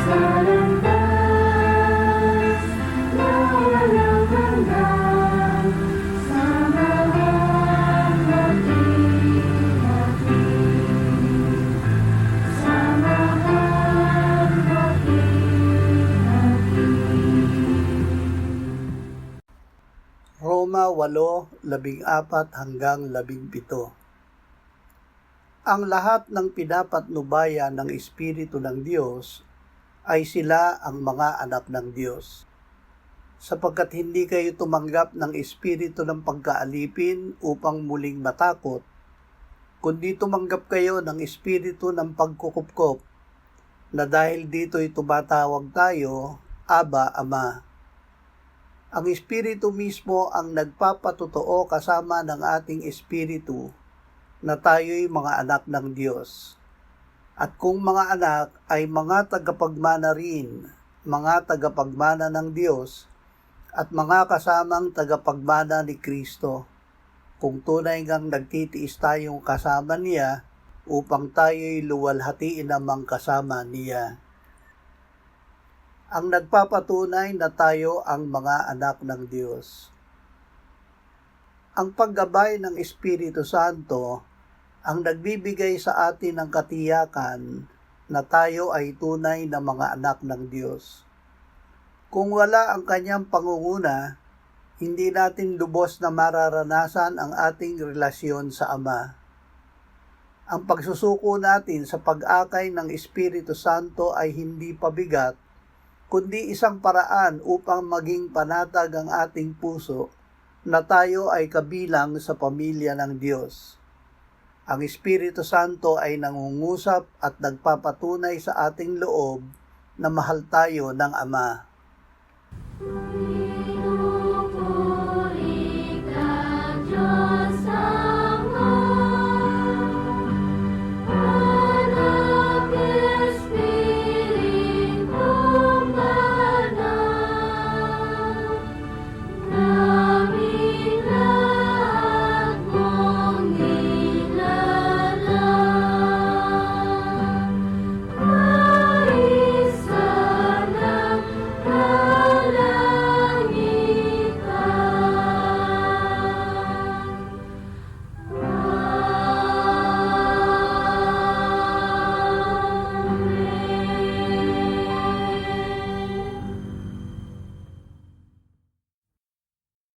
landas na walang hanggan, samahan mag-ingat, samahan mag-ingat. Roma 8:14-17. Ang lahat ng pinapatnubayan ng Espiritu ng Diyos ay sila ang mga anak ng Diyos. Sapagkat hindi kayo tumanggap ng espiritu ng pagkaalipin upang muling matakot, kundi tumanggap kayo ng espiritu ng pagkukupkop, na dahil dito'y tumatawag tayo, Aba, Ama. Ang Espiritu mismo ang nagpapatotoo kasama ng ating espiritu na tayo'y mga anak ng Diyos. At kung mga anak ay mga tagapagmana rin, mga tagapagmana ng Diyos, at mga kasamang tagapagmana ni Kristo, kung tunay ngang nagtitiis tayong kasama niya upang tayo'y luwalhatiin namang kasama niya. Ang nagpapatunay na tayo ang mga anak ng Diyos. Ang paggabay ng Espiritu Santo ang nagbibigay sa atin ng katiyakan na tayo ay tunay na mga anak ng Diyos. Kung wala ang kanyang pangunguna, hindi natin lubos na mararanasan ang ating relasyon sa Ama. Ang pagsusuko natin sa pag-akay ng Espiritu Santo ay hindi pabigat, kundi isang paraan upang maging panatag ang ating puso na tayo ay kabilang sa pamilya ng Diyos. Ang Espiritu Santo ay nangungusap at nagpapatunay sa ating loob na mahal tayo ng Ama.